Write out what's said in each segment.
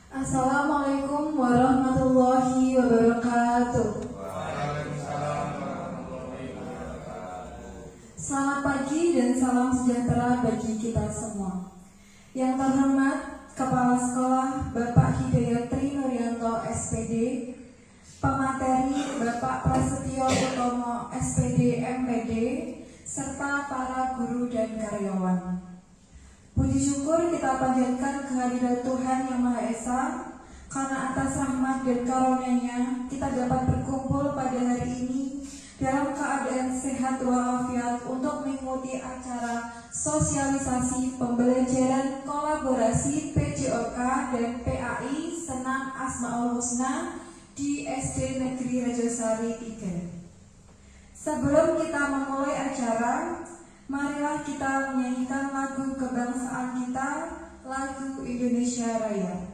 Assalamualaikum warahmatullahi wabarakatuh. Selamat pagi dan salam sejahtera bagi kita semua. Yang terhormat Kepala Sekolah Bapak Hidayat Tri Nuryanto SPD, Pemateri Bapak Prasetyo Utomo SPD MPD, serta para guru dan karyawan. Puji syukur kita panjatkan kehadirat Tuhan Yang Maha Esa, karena atas rahmat dan karunia-Nya kita dapat berkumpul pada hari ini dalam keadaan sehat walafiat untuk mengikuti acara sosialisasi pembelajaran kolaborasi PJOK dan PAI Senam Asmaul Husna di SD Negeri Rejosari 3. Sebelum kita memulai acara, marilah kita menyanyikan lagu kebangsaan kita, lagu Indonesia Raya.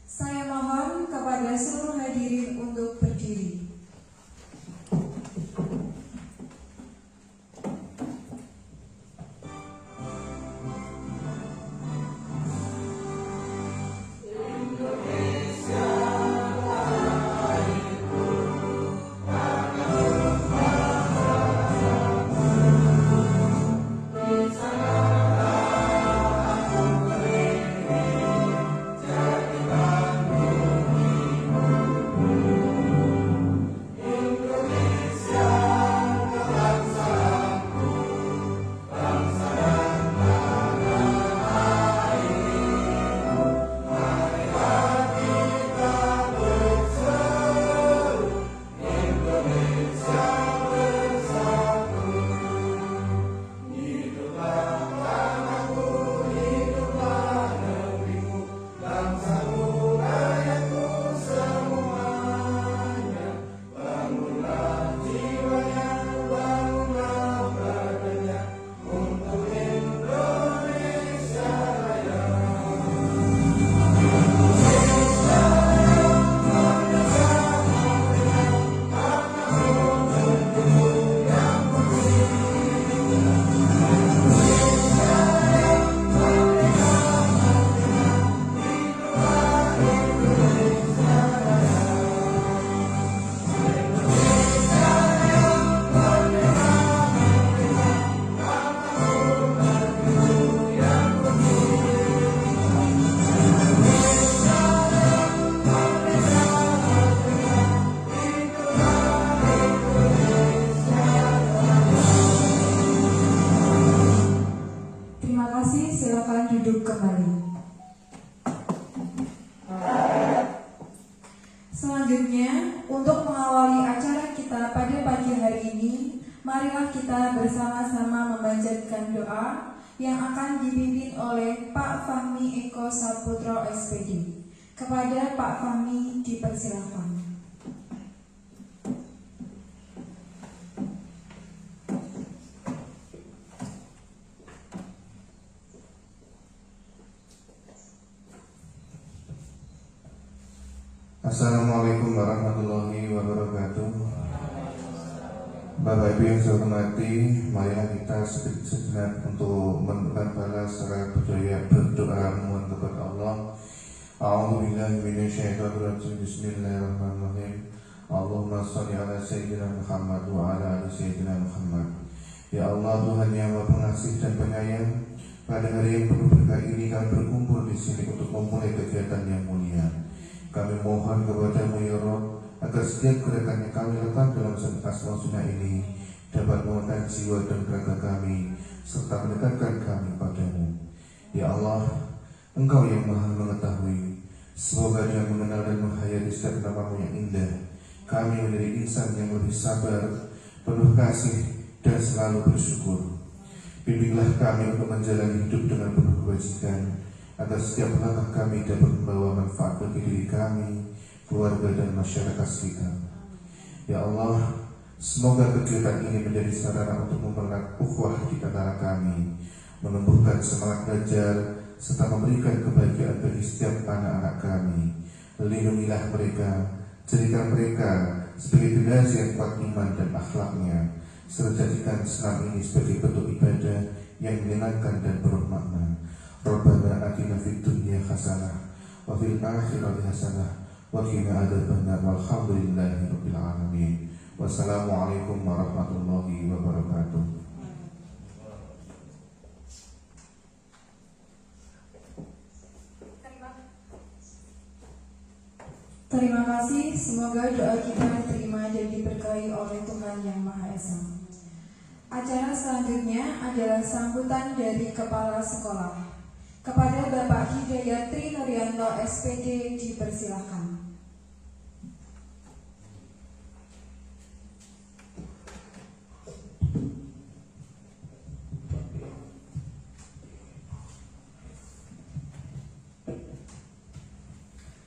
Saya mohon kepada seluruh hadirin untuk berdiri. Selanjutnya, untuk mengawali acara kita pada pagi hari ini, marilah kita bersama-sama memanjatkan doa yang akan dipimpin oleh Pak Fahmi Eko Saputro SPD. Kepada Pak Fahmi dipersilakan. Assalamualaikum warahmatullahi wabarakatuh. Bapak Ibu yang saya hormati, marilah kita sejenak untuk menundukkan kepala secara berdoa mohon kepada Allah. A'udzubillahi minasyaitonirrajim. Bismillahirrahmanirrahim. Allahumma shalli ala sayyidina Muhammad wa ala ali sayyidina Muhammad. Ya Allah, Tuhan yang Maha Pengasih dan Penyayang, pada hari yang penuh berkah ini kami berkumpul di sini untuk memulai kegiatan yang mulia. Kami mohon kepada-Mu ya Rabb, agar setiap gerakan yang kami lakukan dalam Asmaul Husna ini dapat mengangkat jiwa dan raga kami serta mendekatkan kami padamu. Ya Allah, Engkau yang Maha mengetahui. Semoga dia mengenal dan menghayati setiap nama-Mu yang indah. Kami menjadi insan yang lebih sabar, penuh kasih dan selalu bersyukur. Bimbinglah kami untuk menjalani hidup dengan penuh kebajikan, agar setiap langkah kami dapat membawa manfaat bagi diri kami, keluarga dan masyarakat sekitar. Ya Allah, semoga kegiatan ini menjadi sarana untuk mempererat ukhuwah di antara kami, menumbuhkan semangat belajar, serta memberikan kebahagiaan bagi setiap anak-anak kami. Lindungilah mereka, jadikan mereka sebagai generasi yang kuat iman dan akhlaknya, serta jadikan Islam ini sebagai bentuk ibadah yang menyenangkan dan penuh makna. Rabbana atina fid dunya hasanah wa fil akhirati hasanah wa qina adzabannar walhamdulillahi rabbil alamin. Wassalamualaikum warahmatullahi wabarakatuh. Terima kasih, semoga doa kita diterima dan diberkahi oleh Tuhan Yang Maha Esa. Acara selanjutnya adalah sambutan dari Kepala Sekolah. Kepada Bapak Hidayat Tri Nuryanto SPD dipersilakan.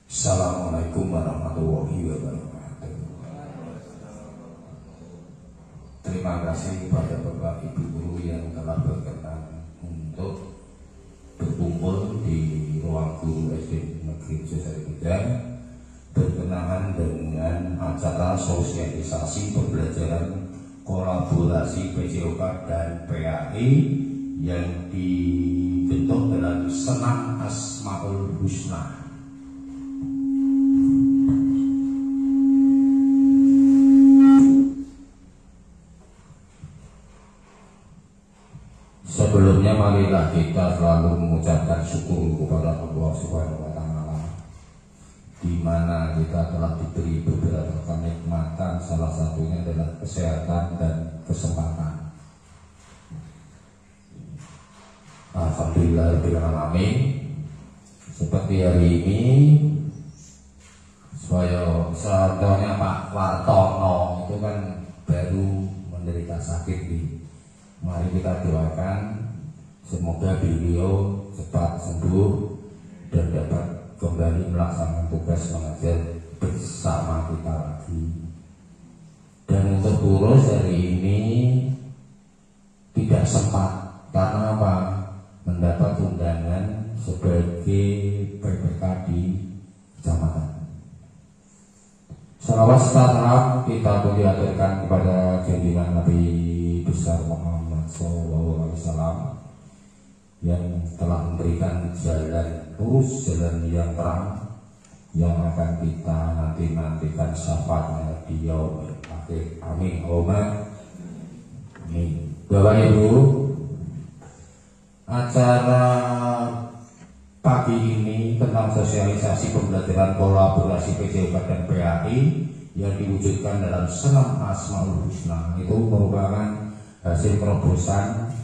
Assalamualaikum warahmatullahi wabarakatuh. Terima kasih kepada Bapak Ibu Guru yang telah berkenan untuk berkumpul di ruang guru SD Negeri Josarekedan berkenaan dengan acara sosialisasi pembelajaran kolaborasi PJOK dan PAI yang dibentuk dalam Senam Asmaul Husna. Sebelumnya marilah kita selalu mengucapkan syukur kepada Allah Subhanahu wa Ta'ala, di mana kita telah diberi beberapa kenikmatan, salah satunya adalah kesehatan dan kesempatan. Alhamdulillah alamin. Seperti hari ini, contohnya Pak Wartono itu kan baru menderita sakit di. Mari kita doakan semoga beliau cepat sembuh dan dapat kembali melaksanakan tugas mengajar bersama kita lagi. Dan untuk guru hari ini tidak sempat karena apa? Mendapat undangan sebagai PPK di kecamatan. Salawat salam kita diaturkan kepada junjungan Nabi besar Muhammad SAW yang telah memberikan jalan lurus, jalan yang terang yang akan kita nantikan syafaatnya di yaumil akhir. Amin. Allahumma amin. Bapak Ibu, acara pagi ini tentang sosialisasi pembelajaran kolaborasi PJOK dan PAI yang diwujudkan dalam Senam Asmaul Husna itu merupakan hasil terobosan,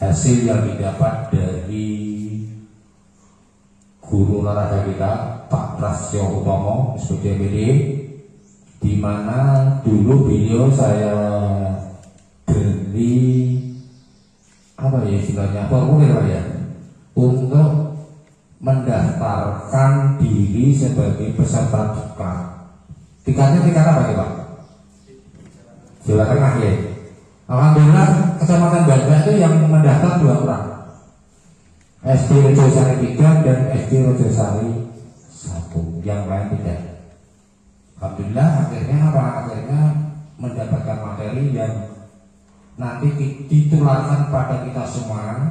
hasil yang didapat dari guru olahraga kita Pak Prasyo Utomo SPDMD, di mana dulu beliau saya beri apa ya istilahnya formulir ya untuk mendaftarkan diri sebagai peserta diklat. Diklatnya diklat apa ya Pak? Jawa Tengah ya. Alhamdulillah Kecamatan Banda itu yang mendaftar 2 orang, SD Rejosari 3 dan SD Rejosari 1, yang lain tidak. Alhamdulillah akhirnya apa? Akhirnya mendapatkan materi yang nanti ditularkan pada kita semua.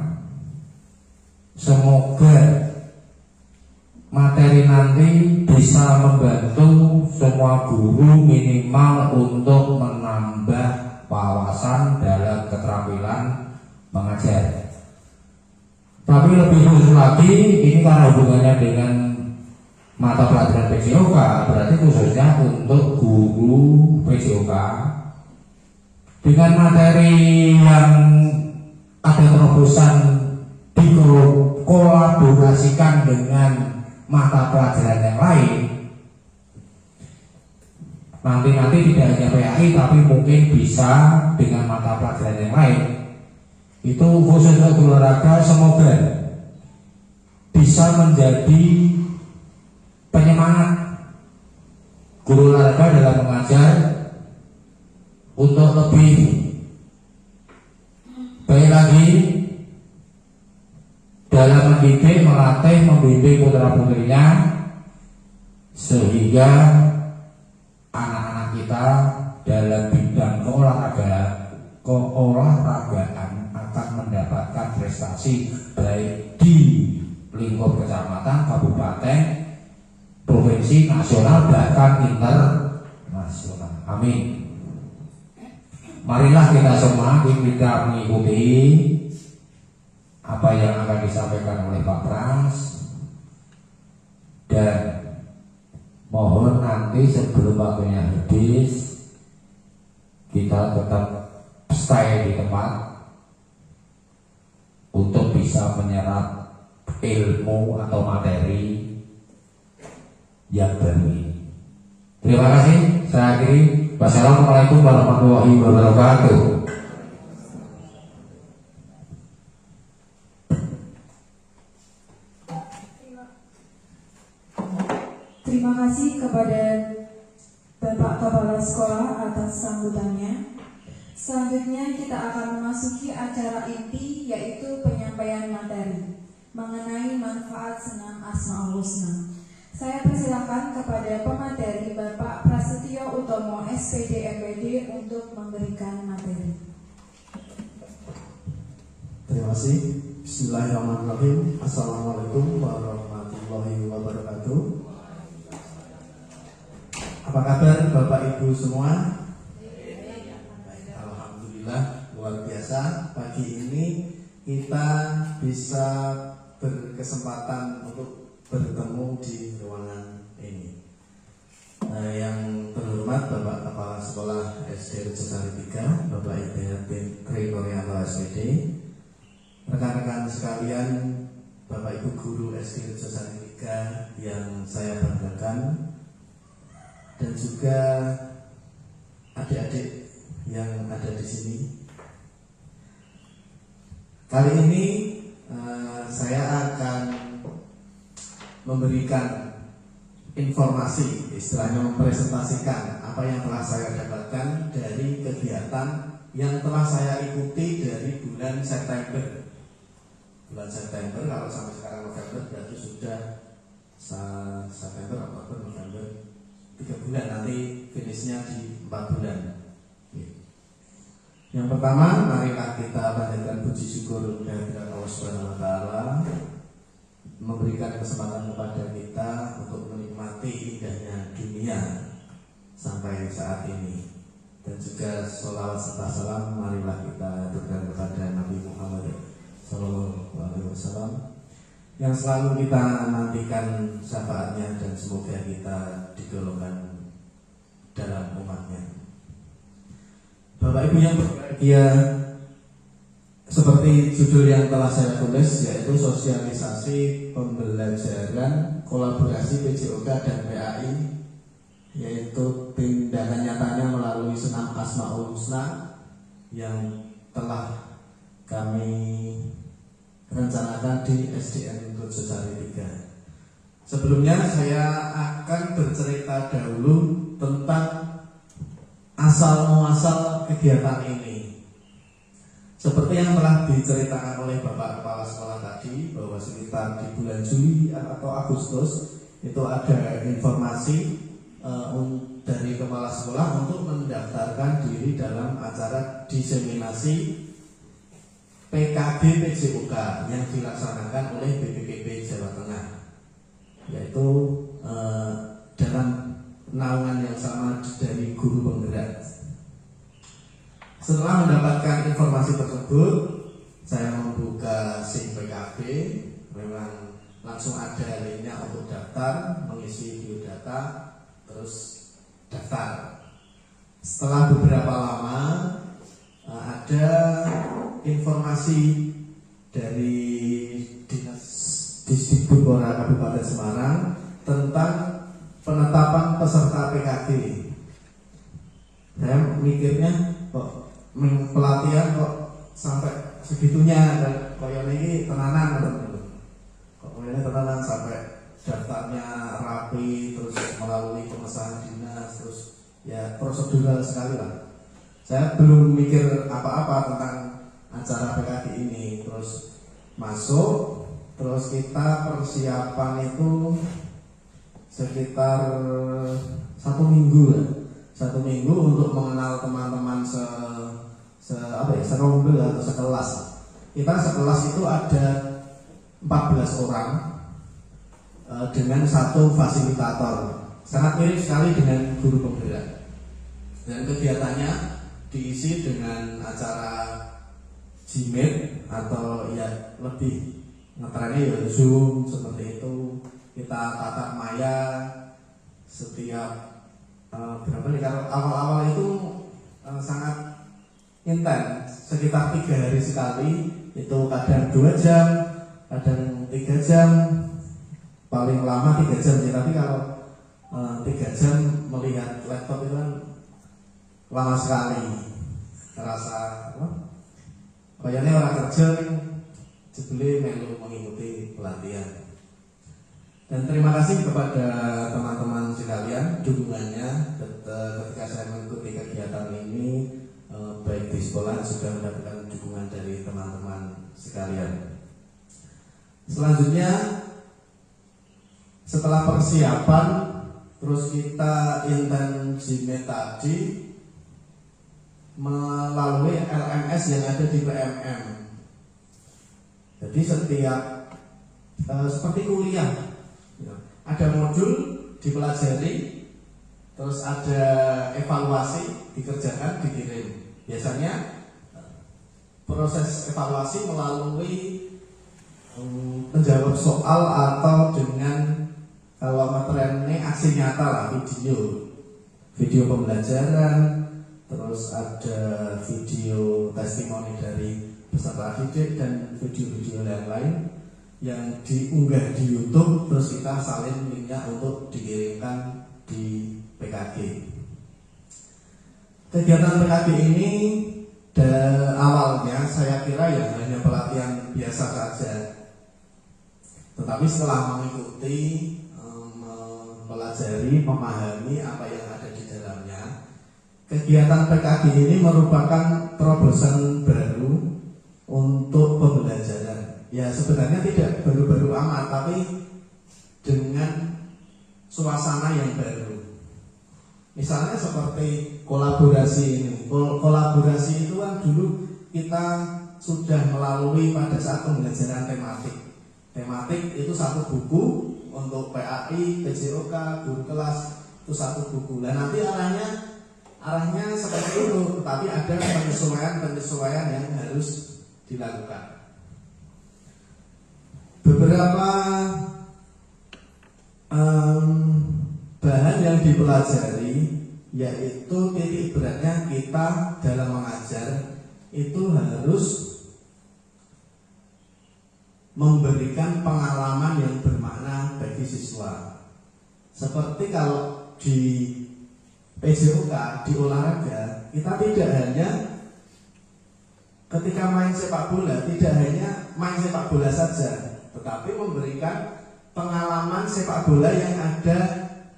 Semoga materi nanti bisa membantu semua guru minimal untuk menambah wawasan dalam keterampilan mengajar. Tapi lebih khusus lagi, ini karena hubungannya dengan mata pelajaran PJOK, berarti khususnya untuk guru PJOK dengan materi yang ada terobosan dikolaborasikan dengan mata pelajaran yang lain. Nanti tidak hanya PAI tapi mungkin bisa dengan mata pelajaran yang lain. Itu khusus untuk olahraga, semoga bisa menjadi penyemangat guru olahraga dalam mengajar untuk lebih baik lagi dalam mendidik, melatih, membimbing putra-putrinya, sehingga anak-anak kita dalam bidang keolahragaan akan mendapatkan prestasi baik di lingkup kecamatan, kabupaten, provinsi, nasional, bahkan internasional. Amin. Marilah kita semua kita mengikuti apa yang akan disampaikan oleh Pak Pras, dan mohon nanti sebelum waktunya habis kita tetap stay di tempat untuk bisa menyerap ilmu atau materi yang baru ini. Terima kasih. Saya akhiri. Wassalamualaikum warahmatullahi wabarakatuh. Terima kasih kepada Bapak Kepala Sekolah atas sambutannya. Selanjutnya kita akan memasuki acara inti, yaitu penyampaian materi mengenai manfaat senam Asmaul Husna. Saya persilakan kepada pemateri Bapak Prasetyo Utomo SPD MPD untuk memberikan materi. Terima kasih. Bismillahirrahmanirrahim. Assalamualaikum warahmatullahi wabarakatuh. Apa kabar Bapak Ibu semua? Alhamdulillah, luar biasa. Pagi ini kita bisa berkesempatan untuk bertemu di ruangan ini. Yang terhormat Bapak Kepala Sekolah SD Rejesari 3, Bapak Hidayat bin Tri Nuryanto SPD, rekan-rekan sekalian, Bapak Ibu guru SD Rejesari 3 yang saya banggakan, dan juga adik-adik yang ada di sini. Kali ini saya akan memberikan informasi, istilahnya mempresentasikan apa yang telah saya dapatkan dari kegiatan yang telah saya ikuti dari bulan September. Bulan September, kalau sampai sekarang November, berarti sudah September, Oktober, November, 3 bulan, nanti finishnya di 4 bulan. Yang pertama, marilah kita panjatkan puji syukur kehadirat Allah Subhanahu wa Ta'ala, memberikan kesempatan kepada kita untuk menikmati indahnya dunia sampai saat ini. Dan juga sholawat serta salam marilah kita aturkan kepada Nabi Muhammad SAW yang selalu kita nantikan syafaatnya, dan semoga kita digolongkan dalam umatnya. Bapak Ibu yang berbahagia, seperti judul yang telah saya tulis, yaitu sosialisasi pembelajaran kolaborasi PJOK dan PAI, yaitu tindakan nyatanya melalui senam Asmaul Husna yang telah kami rencanakan di SDN Rejesari 3. Sebelumnya saya akan bercerita dahulu tentang asal muasal kegiatan ini. Seperti yang telah diceritakan oleh Bapak Kepala Sekolah tadi, bahwa sekitar di bulan Juli atau Agustus itu ada informasi dari Kepala Sekolah untuk mendaftarkan diri dalam acara diseminasi PKB PJOK yang dilaksanakan oleh BPKB Jawa Tengah, yaitu dalam naungan yang sama dari guru penggerak. Setelah mendapatkan informasi tersebut, saya membuka SIM PKB. Memang langsung ada linknya untuk daftar, mengisi biodata, terus daftar. Setelah beberapa lama ada informasi dari Dinas Disdikbudpora Kabupaten Semarang tentang penetapan peserta PKB. Saya mikirnya kok pelatihan kok sampai segitunya, dan kok ini tenanan, kok ini tenanan sampai daftarnya rapi, terus melalui pengesahan dinas, terus ya prosedural sekali lah. Saya belum mikir apa-apa tentang acara PKB ini, terus masuk, terus kita persiapan itu sekitar 1 minggu lah. 1 minggu untuk mengenal teman-teman serombel atau sekelas. Kita sekelas itu ada 14 orang dengan satu fasilitator. Sangat mirip sekali dengan guru penggerak. Dan kegiatannya diisi dengan acara Gmeet atau ya lebih ngetrennya ya Zoom seperti itu. Kita tatap maya setiap berapa nih, kalau awal-awal itu sangat intens, sekitar 3 hari sekali, itu kadang 2 jam, kadang 3 jam, paling lama 3 jam ya. Tapi kalau 3 jam melihat laptop itu kan lama sekali, terasa kayaknya orang kerja jebule melu mengikuti pelatihan. Dan terima kasih kepada teman-teman sekalian dukungannya ketika saya mengikuti kegiatan ini, baik di sekolah juga mendapatkan dukungan dari teman-teman sekalian. Selanjutnya, setelah persiapan, terus kita intens Gmeet tadi melalui LMS yang ada di PMM. Jadi setiap seperti kuliah, ada modul dipelajari, terus ada evaluasi dikerjakan, dikirim. Biasanya proses evaluasi melalui menjawab soal atau dengan kalau materialnya aksi nyata lah, video pembelajaran, terus ada video testimoni dari peserta didik dan video-video yang lain yang diunggah di YouTube, terus kita salin linknya untuk dikirimkan di PKG. Kegiatan PKG ini awalnya saya kira ya hanya pelatihan biasa saja, tetapi setelah mengikuti, mempelajari, memahami apa yang ada di dalamnya, kegiatan PKG ini merupakan terobosan baru untuk pembelajaran. Ya sebenarnya tidak baru-baru amat, tapi dengan suasana yang baru. Misalnya seperti kolaborasi ini. Kolaborasi itu kan dulu kita sudah melalui pada saat pembelajaran tematik. Tematik itu satu buku untuk PAI, PJOK, guru kelas itu satu buku. Dan nanti arahnya seperti itu, tapi ada penyesuaian yang harus dilakukan. Beberapa bahan yang dipelajari, yaitu titik beratnya kita dalam mengajar itu harus memberikan pengalaman yang bermakna bagi siswa. Seperti kalau di PJOK, di olahraga, kita tidak hanya ketika main sepak bola, tidak hanya main sepak bola saja, tetapi memberikan pengalaman sepak bola yang ada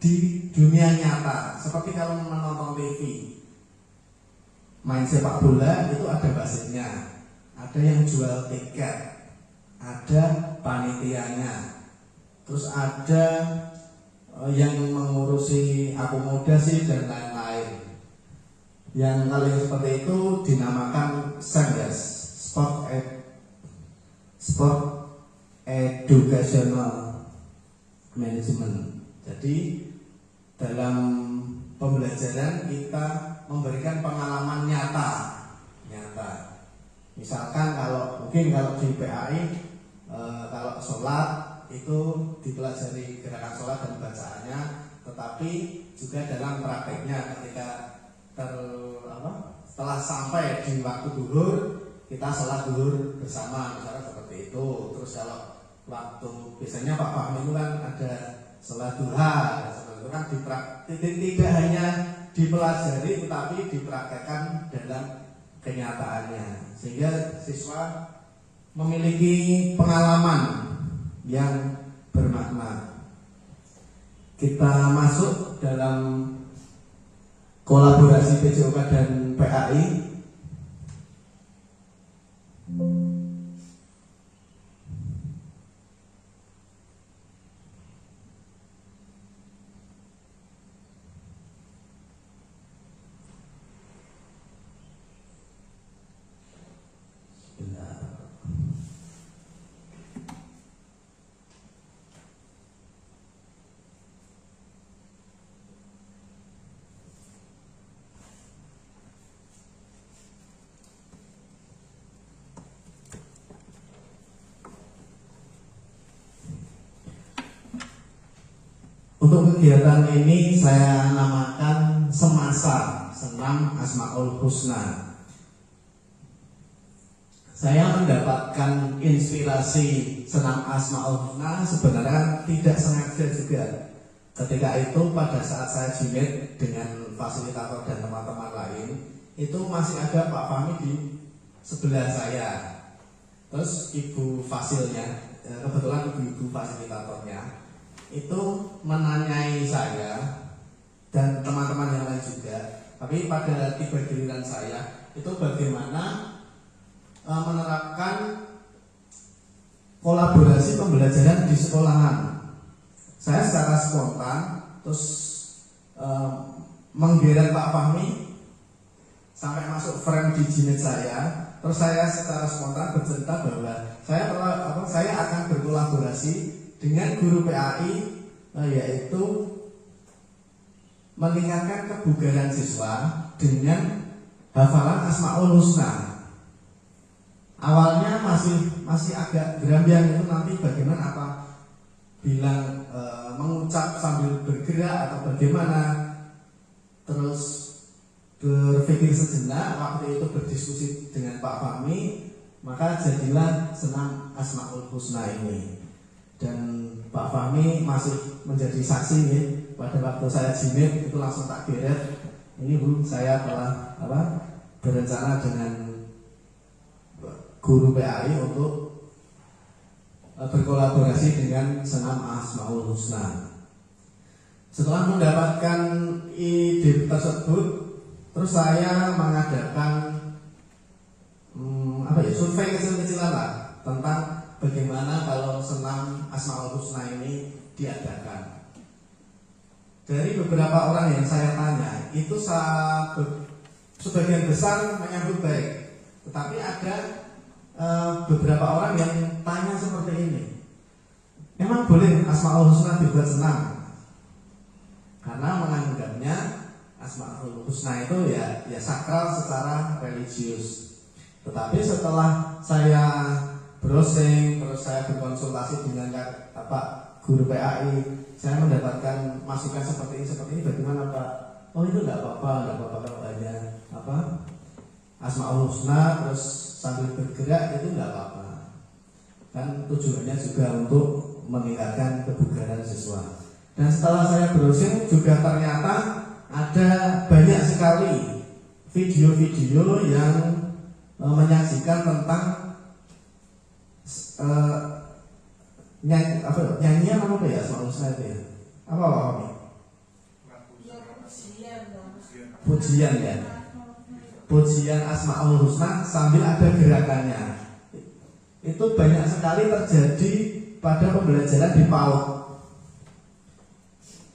di dunia nyata. Seperti kalau menonton TV, main sepak bola itu ada wasitnya, ada yang jual tiket, ada panitianya, terus ada yang mengurusi akomodasi dan lain-lain. Yang kalau yang seperti itu dinamakan SEMDES, Sport Educational Management. Jadi dalam pembelajaran kita memberikan pengalaman nyata. Misalkan kalau di PAI, kalau sholat itu dipelajari gerakan sholat dan bacaannya, tetapi juga dalam prakteknya ketika setelah sampai di waktu duhur, kita sholat duhur bersama, misalnya seperti itu. Terus kalau waktu biasanya Pak Fahmi itu kan ada sholat duha, seperti itu kan tidak hanya dipelajari tetapi dipraktekkan dalam kenyataannya, sehingga siswa memiliki pengalaman yang bermakna. Kita masuk dalam kolaborasi PJOK dan PAI. Untuk kegiatan ini saya namakan Semasa Senam Asmaul Husna. Saya mendapatkan inspirasi senam Asmaul Husna sebenarnya tidak sengaja juga. Ketika itu pada saat saya jimit dengan fasilitator dan teman-teman lain, itu masih ada Pak Fahmi di sebelah saya. Terus ibu fasilnya, kebetulan ibu fasilitatornya, itu menanyai saya dan teman-teman yang lain juga. Tapi pada tiba giliran saya, itu bagaimana menerapkan kolaborasi pembelajaran di sekolahan. Saya secara spontan terus menggeret Pak Fahmi sampai masuk frame di jimit saya. Terus saya secara spontan bercerita bahwa saya akan berkolaborasi dengan guru PAI, yaitu meningkatkan kebugaran siswa dengan hafalan Asmaul Husna. Awalnya masih agak gerambiang, itu nanti bagaimana, apa bilang mengucap sambil bergerak atau bagaimana. Terus berpikir sejenak, waktu itu berdiskusi dengan Pak Fahmi, maka jadilah senam Asmaul Husna ini. Dan Pak Fahmi masih menjadi saksi nih, pada waktu saya jimit itu langsung tak geret. Ini Bu, saya telah berencana dengan guru PAI untuk berkolaborasi dengan senam Asmaul Husna. Setelah mendapatkan ide tersebut, terus saya mengadakan survei kecil-kecilan lah tentang bagaimana kalau senam Asmaul Husna ini diadakan. Dari beberapa orang yang saya tanya, itu sebagian besar menyambut baik, tetapi ada beberapa orang yang tanya seperti ini, memang boleh Asmaul Husna dibuat senam? Karena menganggapnya Asmaul Husna itu ya sakral secara religius. Tetapi setelah saya browsing, terus saya berkonsultasi dengan guru PAI, saya mendapatkan masukan seperti ini, bagaimana Pak? Oh itu nggak apa-apa kalau hanya Asmaul Husna terus sambil bergerak, itu nggak apa-apa. Kan tujuannya juga untuk meningkatkan kebugaran siswa. Dan setelah saya browsing juga ternyata ada banyak sekali video-video yang menyajikan tentang nyanyian apa ya Asmaul Husna itu ya? Apa? Pujian ya. Pujian Asmaul Husna sambil ada gerakannya. Itu banyak sekali terjadi pada pembelajaran di PAUD.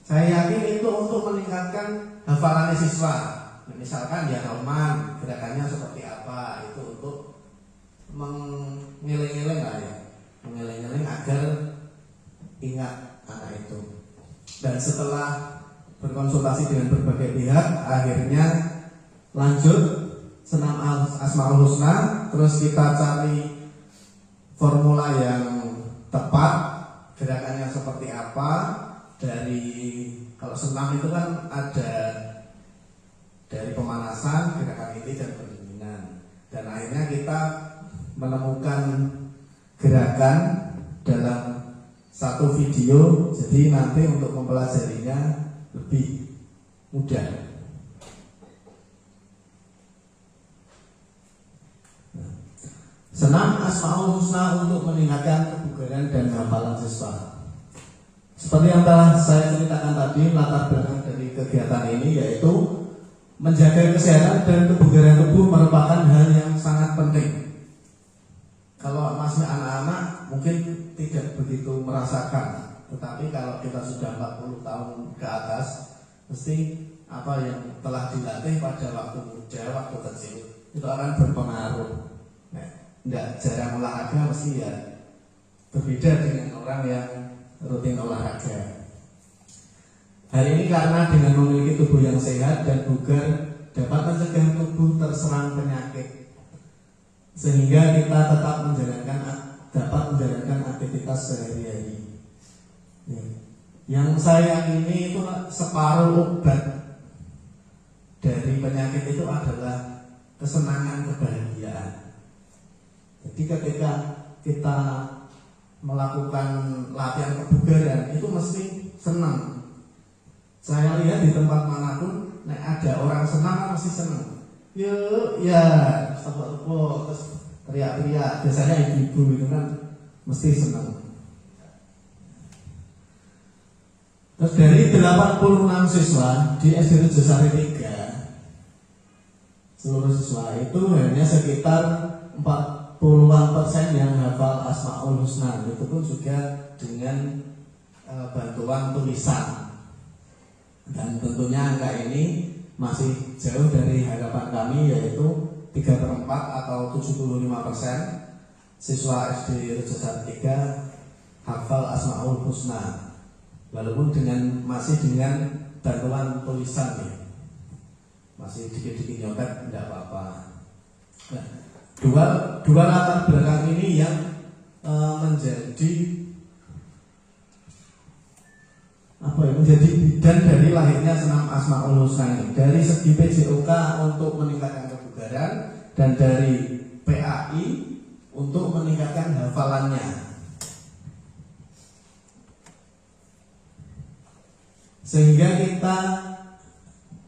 Saya yakin itu untuk meningkatkan hafalan siswa. Misalkan ya Rahman, gerakannya seperti apa, itu untuk mengiling-iling lah ya, mengiling-iling agar ingat anak itu. Dan setelah berkonsultasi dengan berbagai pihak, akhirnya lanjut senam Asmaul Husna. Terus kita cari formula yang tepat, gerakannya seperti apa. Kalau senam itu kan ada dari pemanasan, gerakan inti dan pendinginan. Dan akhirnya kita menemukan gerakan dalam satu video, jadi nanti untuk mempelajarinya lebih mudah. Senam Asmaul Husna untuk meningkatkan kebugaran dan hafalan siswa. Seperti yang telah saya ceritakan tadi, latar belakang dari kegiatan ini yaitu menjaga kesehatan dan kebugaran tubuh merupakan hal yang sangat penting. Kalau masih anak-anak mungkin tidak begitu merasakan, tetapi kalau kita sudah 40 tahun ke atas, mesti apa yang telah dilatih pada waktu muda, waktu kecil itu akan berpengaruh. Tidak jarang olahraga mesti ya berbeda dengan orang yang rutin olahraga. Hal ini karena dengan memiliki tubuh yang sehat dan bugar dapat mencegah tubuh terserang penyakit, sehingga kita dapat menjalankan aktivitas sehari-hari. Yang saya yakini itu separuh obat dari penyakit itu adalah kesenangan, kebahagiaan. Jadi ketika kita melakukan latihan kebugaran itu mesti senang. Saya lihat di tempat manapun, ada orang senang mesti senang. Yuk, ya, tepuk-tepuk, terus teriak-teriak. Biasanya ibu-ibu itu kan mesti senang. Terus dari 86 siswa di SD Rejosari 3, seluruh siswa itu hanya sekitar 40% yang hafal Asmaul Husna. Itu pun juga dengan bantuan tulisan. Dan tentunya angka ini masih jauh dari harapan kami, yaitu 3/4 atau 75% siswa SD Rejosari 3 hafal Asmaul Husna. Walaupun masih dengan bantuan tulisan ya, masih dikit-dikit nyontek tidak apa-apa. Nah, dua latar belakang ini yang menjadi bidan dari lahirnya senam Asmaul Husna ini. Dari segi PJOK untuk meningkatkan kebugaran dan dari PAI untuk meningkatkan hafalannya. Sehingga kita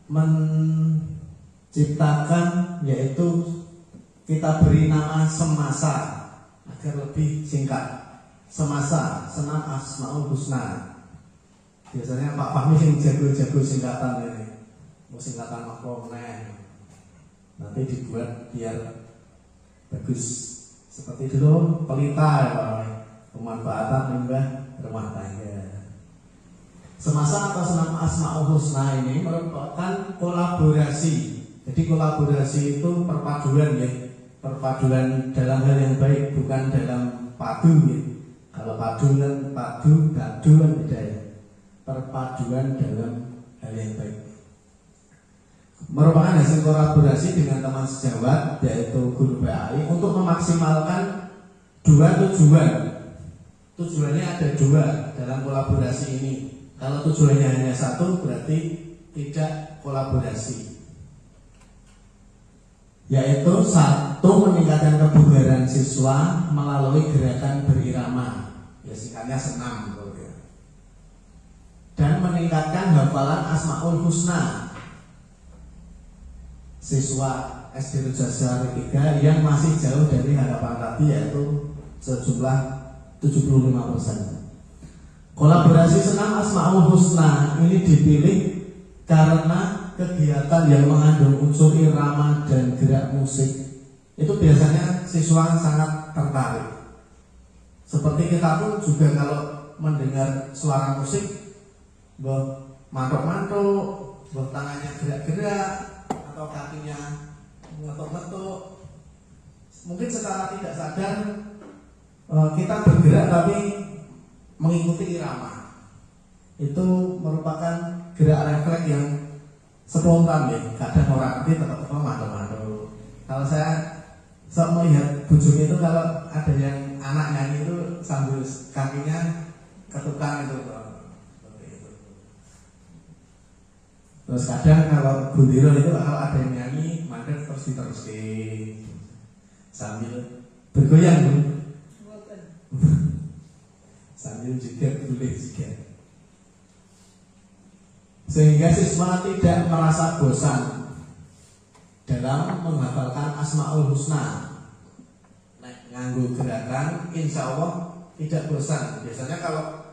menciptakan, yaitu kita beri nama Semasa agar lebih singkat. Semasa, senam Asmaul Husna. Biasanya Pak Fahmi yang jago-jago singkatan ini, mau singkatan apa meneh, nanti dibuat biar bagus. Seperti dulu pelita ya Pak, pemanfaatan limbah rumah tangga. Semasa atau senam Asmaul Husna ini merupakan kolaborasi. Jadi kolaborasi itu perpaduan ya, perpaduan dalam hal yang baik, bukan dalam padu ya. Kalau padu kan padu kan beda ya. Perpaduan dalam hal yang baik. Merupakan hasil kolaborasi dengan teman sejawat, yaitu guru PAI, untuk memaksimalkan dua tujuan. Tujuannya ada dua dalam kolaborasi ini. Kalau tujuannya hanya satu, berarti tidak kolaborasi. Yaitu satu, meningkatkan kebugaran siswa melalui gerakan berirama, ya singkatnya senam, dan meningkatkan hafalan Asmaul Husna siswa SD Rejosari 3 yang masih jauh dari harapan tadi, yaitu sejumlah 75%. Kolaborasi senam Asmaul Husna ini dipilih karena kegiatan yang mengandung unsur irama dan gerak musik itu biasanya siswa sangat tertarik. Seperti kita pun juga kalau mendengar suara musik, mantuk-mantuk, tangannya gerak-gerak, atau kakinya metuk-metuk, mungkin secara tidak sadar kita bergerak tapi mengikuti irama. Itu merupakan gerak refleks yang spontan ya. Kadang orang nanti tetap mantul-mantul. Kalau saya melihat bujung itu, kalau ada yang anak nyanyi itu sambil kakinya ketukan itu. Terus kadang kalau gundirul itu kalau ada yang nyanyi mandek terus diterusin sambil bergoyang sambil juga tulis juga, sehingga siswa tidak merasa bosan dalam menghafalkan Asmaul Husna. Nganggo gerakan, insya Allah tidak bosan. Biasanya kalau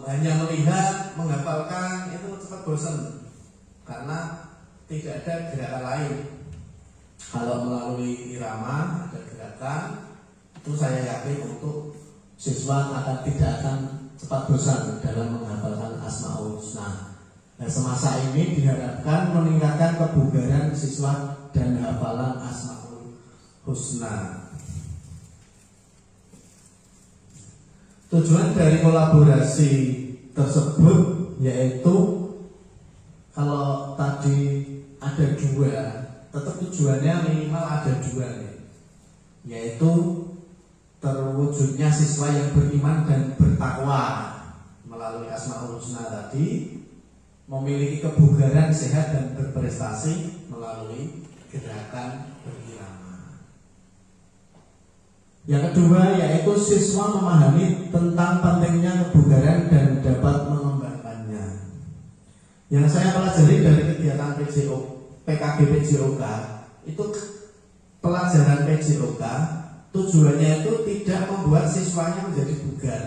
hanya melihat, menghafalkan itu cepat bosan karena tidak ada gerakan lain. Kalau melalui irama ada gerakan, itu saya yakin untuk siswa tidak akan cepat bosan dalam menghafalkan Asmaul Husna. Nah, semasa ini diharapkan meningkatkan kebugaran siswa dan hafalan Asmaul Husna. Tujuan dari kolaborasi tersebut yaitu, kalau tadi ada dua, tetap tujuannya minimal ada dua, yaitu terwujudnya siswa yang beriman dan bertakwa. melalui Asmaul Husna tadi memiliki kebugaran sehat dan berprestasi melalui gerakan berirama. Yang kedua yaitu siswa memahami tentang pentingnya kebugaran dan dapat mengembangkannya. Yang saya pelajari dari kegiatan PKG PJOK itu pelajaran PJOK tujuannya itu tidak membuat siswanya menjadi bugar,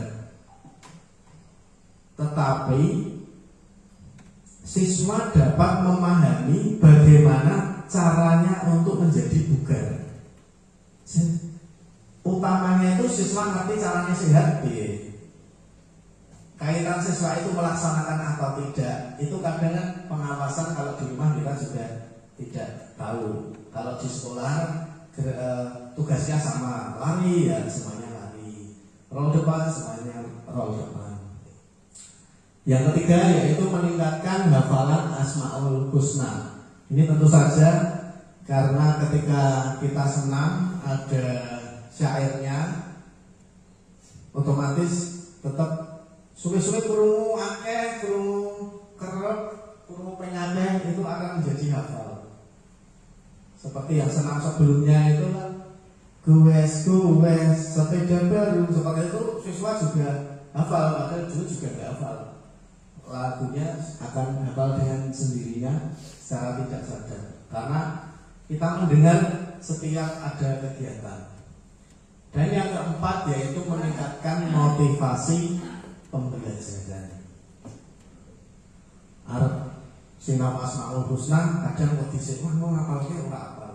tetapi siswa dapat memahami bagaimana caranya untuk menjadi bugar. Utamanya itu siswa ngerti caranya sehat, kaitan siswa itu melaksanakan atau tidak, itu kadang kan pengawasan kalau di rumah kita juga tidak tahu. Kalau di sekolah tugasnya sama, lari ya semuanya lari, roll depan semuanya roll depan. Yang ketiga yaitu meningkatkan hafalan Asmaul Husna. Ini tentu saja karena ketika kita senam ada syairnya, otomatis tetap suwe-suwe krungu akeh, krungu kerep, krungu penyakit itu akan menjadi hafal. Seperti yang senam sebelumnya itu kan gues sepeda baru, seperti itu siswa juga hafal, padahal dulu juga nggak hafal. Lagunya akan hafal dengan sendirinya secara tidak sadar karena kita mendengar setiap ada kegiatan. Dan yang keempat yaitu meningkatkan motivasi pembelajaran. Arep sinau Asmaul Husna kadang kok dhisik mau ngapalke ora apal.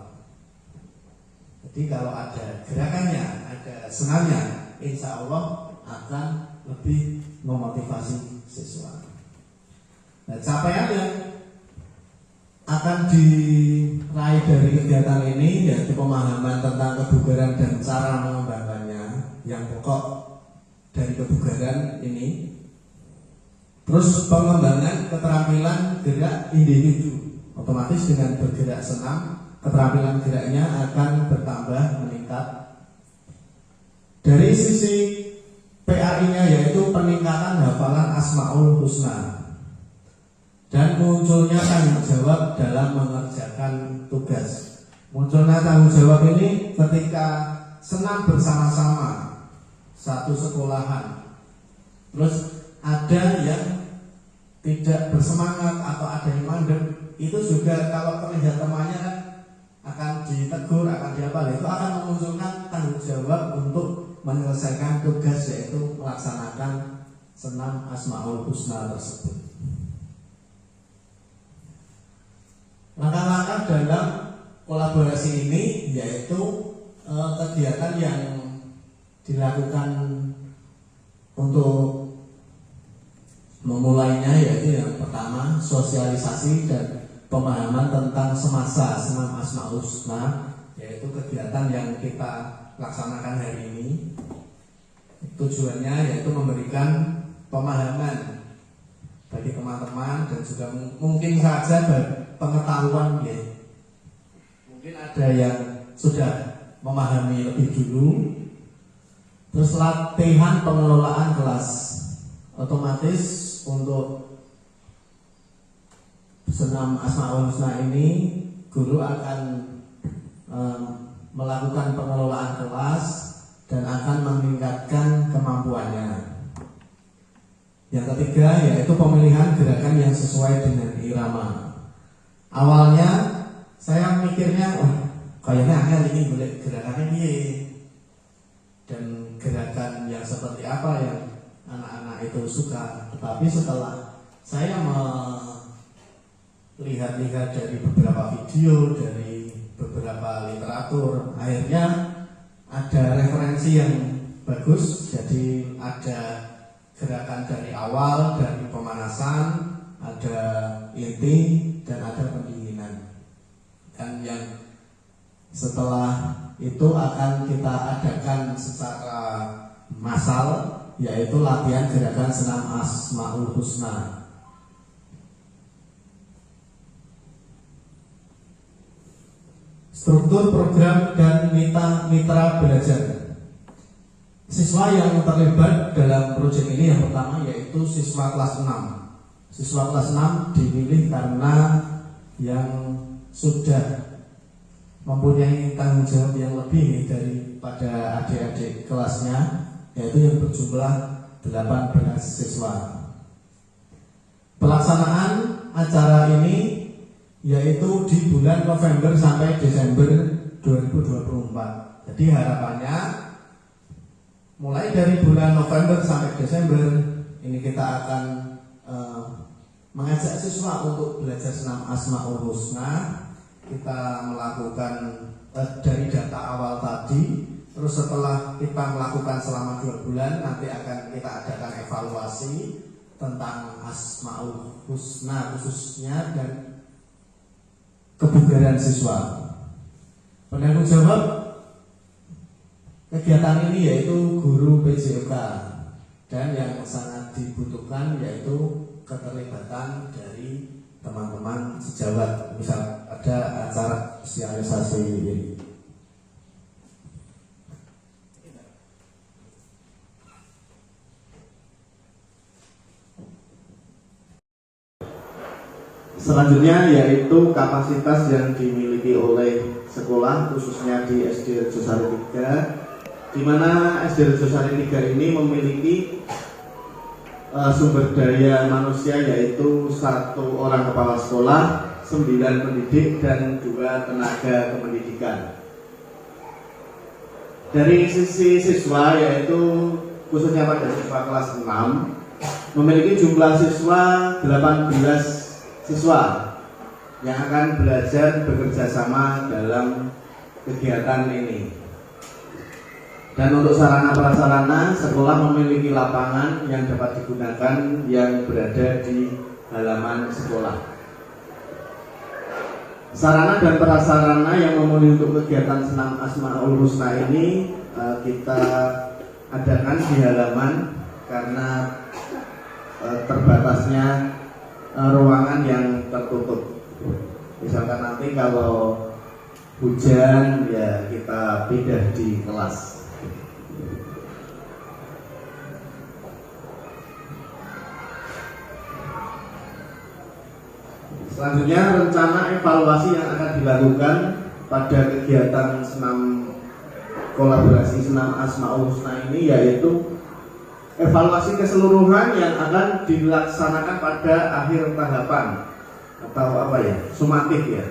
Jadi kalau ada gerakannya, ada senamnya, insya Allah akan lebih memotivasi siswa. Nah, capaian yang akan diraih dari kegiatan ini yaitu pemahaman tentang kebugaran dan cara mengembangkannya. Yang pokok dari kebugaran ini, terus pengembangan keterampilan gerak individu. Otomatis dengan bergerak senam, keterampilan geraknya akan bertambah meningkat. Dari sisi PAI-nya yaitu peningkatan hafalan Asmaul Husna dan munculnya tanggung jawab dalam mengerjakan tugas. Munculnya tanggung jawab ini ketika senam bersama-sama satu sekolahan, terus ada yang tidak bersemangat atau ada yang mandek, itu juga kalau terlihat temannya kan akan ditegur, akan diapa, itu akan memunculkan tanggung jawab untuk menyelesaikan tugas yaitu melaksanakan senam Asmaul Husna tersebut. Langkah-langkah dalam kolaborasi ini yaitu kegiatan yang dilakukan untuk memulainya yaitu yang pertama sosialisasi dan pemahaman tentang semasa senam Asmaul Husna, yaitu kegiatan yang kita laksanakan hari ini. Tujuannya yaitu memberikan pemahaman bagi teman-teman dan juga mungkin saja pengetahuan ya. Mungkin ada yang sudah memahami lebih dulu. Terus latihan pengelolaan kelas. Otomatis untuk senam Asmaul Husna ini guru akan melakukan pengelolaan kelas dan akan meningkatkan kemampuannya. Yang ketiga yaitu pemilihan gerakan yang sesuai dengan irama. Awalnya saya mikirnya, kayaknya angel ini boleh gerakannya ini dan gerakan yang seperti apa yang anak-anak itu suka. Tetapi setelah saya melihat-lihat dari beberapa video, dari beberapa literatur, akhirnya ada referensi yang bagus. Jadi ada gerakan dari awal, dari pemanasan, ada inti dan ada pendinginan. Dan yang setelah itu akan kita adakan secara massal, yaitu latihan gerakan senam Asmaul Husna. Struktur program dan mitra belajar. Siswa yang terlibat dalam proyek proyek ini yang pertama yaitu siswa kelas 6. Siswa kelas 6 dipilih karena yang sudah mempunyai tanggung jawab yang lebih daripada adik-adik kelasnya, yaitu yang berjumlah 18 siswa. Pelaksanaan acara ini yaitu di bulan November sampai Desember 2024. Jadi harapannya mulai dari bulan November sampai Desember ini kita akan mengajak siswa untuk belajar senam Asmaul Husna. Kita melakukan dari data awal tadi, terus setelah kita melakukan selama 2 bulan, nanti akan kita adakan evaluasi tentang Asmaul Husna khususnya dan kebugaran siswa. Penanggung jawab kegiatan ini yaitu guru PJOK, dan yang sangat dibutuhkan yaitu keterlibatan dari teman-teman sejawat, misal ada acara sosialisasi ini. Selanjutnya yaitu kapasitas yang dimiliki oleh sekolah, khususnya di SD Rejosari 3, di mana SD Rejosari 3 ini memiliki sumber daya manusia yaitu 1 orang kepala sekolah, 9 pendidik, dan 2 tenaga kependidikan. Dari sisi siswa yaitu khususnya pada siswa kelas 6 memiliki jumlah siswa 18 siswa yang akan belajar bekerja sama dalam kegiatan ini. Dan untuk sarana prasarana, sekolah memiliki lapangan yang dapat digunakan yang berada di halaman sekolah. Sarana dan prasarana yang memenuhi untuk kegiatan senam Asmaul Husna ini kita adakan di halaman karena terbatasnya ruangan yang tertutup. Misalkan nanti kalau hujan ya kita pindah di kelas. Selanjutnya rencana evaluasi yang akan dilakukan pada kegiatan senam kolaborasi senam Asmaul Husna ini yaitu evaluasi keseluruhan yang akan dilaksanakan pada akhir tahapan atau apa ya, sumatif ya,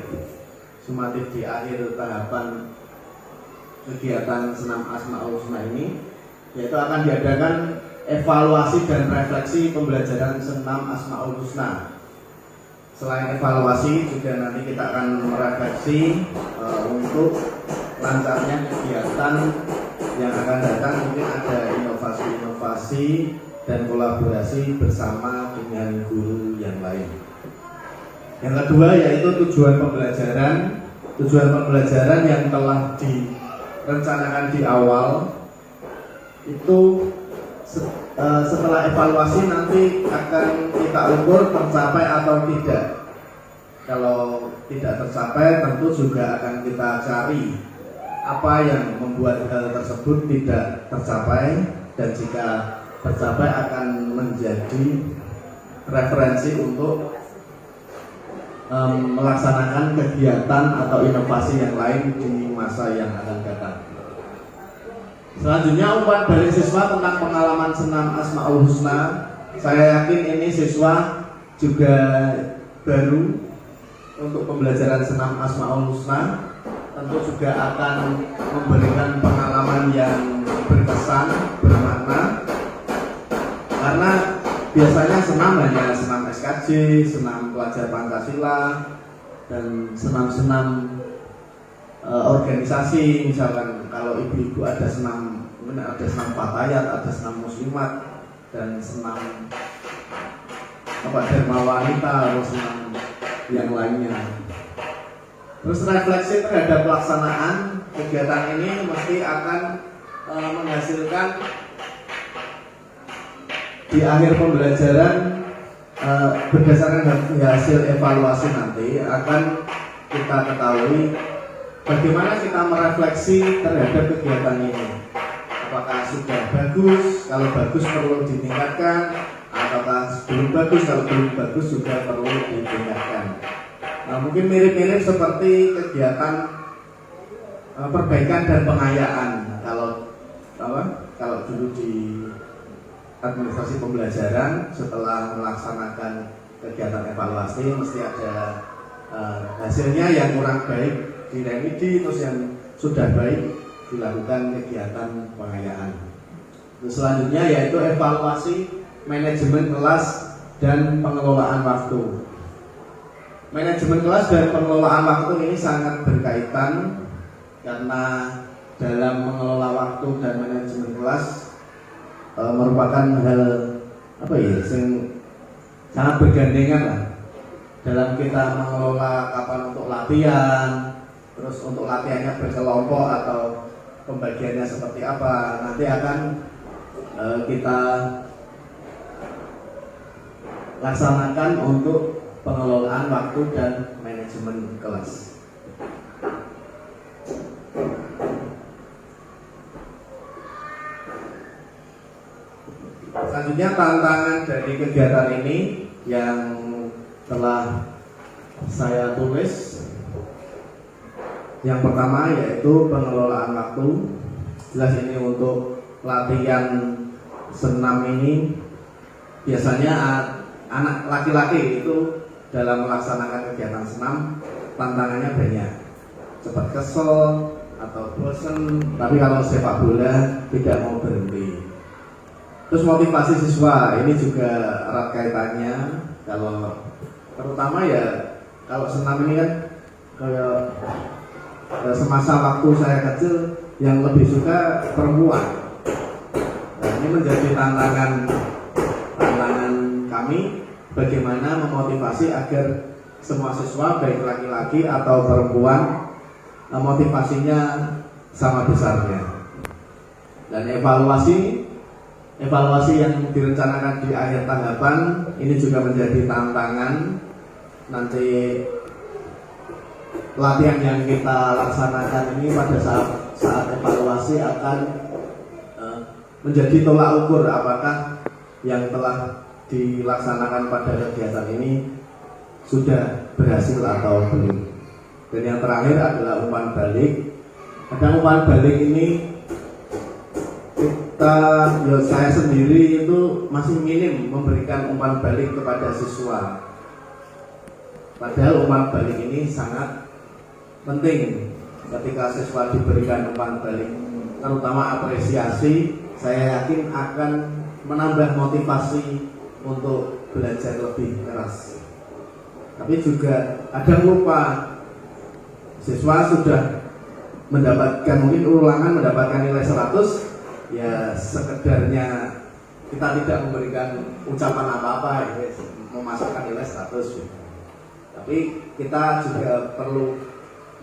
sumatif di akhir tahapan kegiatan senam Asmaul Husna ini, yaitu akan diadakan evaluasi dan refleksi pembelajaran senam Asmaul Husna. Selain evaluasi juga nanti kita akan merefleksi untuk lancarnya kegiatan yang akan datang. Mungkin ada inovasi-inovasi dan kolaborasi bersama dengan guru yang lain. Yang kedua yaitu tujuan pembelajaran. Tujuan pembelajaran yang telah direncanakan di awal itu setelah evaluasi nanti akan kita ukur tercapai atau tidak. Kalau tidak tercapai tentu juga akan kita cari apa yang membuat hal tersebut tidak tercapai, dan jika tercapai akan menjadi referensi untuk melaksanakan kegiatan atau inovasi yang lain di masa yang akan datang. Selanjutnya umpan balik siswa tentang pengalaman senam Asmaul Husna. Saya yakin ini siswa juga baru untuk pembelajaran senam Asmaul Husna. Tentu juga akan memberikan pengalaman yang berkesan, bermakna. Karena biasanya senam hanya senam SKJ, senam pelajar Pancasila, dan senam-senam organisasi. Misalkan kalau ibu-ibu ada senam fatayat, ada senam muslimat, dan senam dharma wanita atau senam yang lainnya. Terus refleksi terhadap pelaksanaan kegiatan ini mesti akan menghasilkan di akhir pembelajaran, berdasarkan hasil evaluasi nanti akan kita ketahui bagaimana kita merefleksi terhadap kegiatan ini. Apakah sudah bagus, kalau bagus perlu ditingkatkan, ataukah belum bagus, kalau belum bagus juga perlu ditingkatkan. Nah, mungkin mirip-mirip seperti kegiatan perbaikan dan pengayaan. Kalau dulu di administrasi pembelajaran setelah melaksanakan kegiatan evaluasi mesti ada hasilnya, yang kurang baik diremedi, terus yang sudah baik dilakukan kegiatan pengayaan. Terus selanjutnya yaitu evaluasi manajemen kelas dan pengelolaan waktu. Manajemen kelas dan pengelolaan waktu ini sangat berkaitan, karena dalam mengelola waktu dan manajemen kelas merupakan hal yang sangat bergandengan lah. Dalam kita mengelola kapan untuk latihan, terus untuk latihannya berkelompok atau pembagiannya seperti apa, nanti akan kita laksanakan untuk pengelolaan waktu dan manajemen kelas. Selanjutnya tantangan dari kegiatan ini yang telah saya tulis. Yang pertama yaitu pengelolaan waktu. Jelas ini untuk latihan senam ini biasanya anak laki-laki itu dalam melaksanakan kegiatan senam tantangannya banyak, cepat kesel atau bosan. Tapi kalau sepak bola tidak mau berhenti. Terus motivasi siswa ini juga erat kaitannya. Kalau terutama ya kalau senam ini kan kayak semasa waktu saya kecil yang lebih suka perempuan. Nah, ini menjadi tantangan kami bagaimana memotivasi agar semua siswa baik laki-laki atau perempuan motivasinya sama besarnya. Dan evaluasi yang direncanakan di akhir tahapan ini juga menjadi tantangan. Nanti latihan yang kita laksanakan ini pada saat evaluasi akan menjadi tolak ukur apakah yang telah dilaksanakan pada kegiatan ini sudah berhasil atau belum. Dan yang terakhir adalah umpan balik. Kadang umpan balik ini saya sendiri itu masih minim memberikan umpan balik kepada siswa. Padahal umpan balik ini sangat penting. Ketika siswa diberikan umpan balik, terutama apresiasi, saya yakin akan menambah motivasi untuk belajar lebih keras. Tapi juga kadang lupa, siswa sudah mendapatkan mungkin ulangan mendapatkan nilai 100, ya sekedarnya kita tidak memberikan ucapan apa-apa ya, memasukkan nilai 100 ya. Tapi kita juga perlu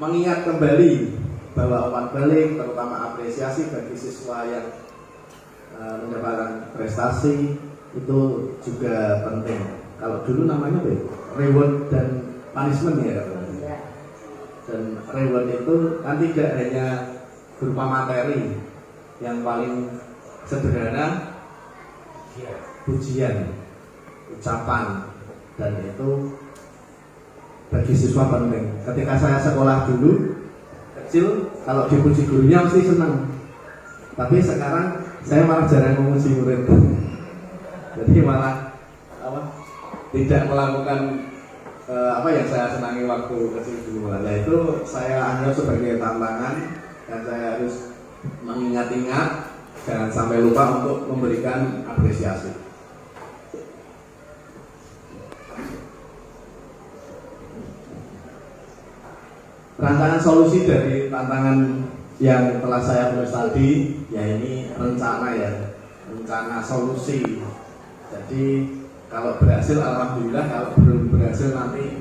mengingat kembali bahwa umpan balik, terutama apresiasi bagi siswa yang mendapatkan prestasi itu juga penting. Kalau dulu namanya reward dan punishment ya. Dan reward itu kan tidak hanya berupa materi. Yang paling sederhana pujian, ucapan, dan itu bagi siswa penting. Ketika saya sekolah dulu kecil, kalau dipuji gurunya mesti senang. Tapi sekarang saya malah jarang memuji murid. Jadi malah tidak melakukan apa yang saya senangi waktu kecil dulu. Nah, itu saya anggap sebagai tantangan dan saya harus mengingat-ingat, jangan sampai lupa untuk memberikan apresiasi. Rancangan solusi dari tantangan yang telah saya tulis tadi, ya ini rencana solusi. Jadi kalau berhasil alhamdulillah, kalau belum berhasil nanti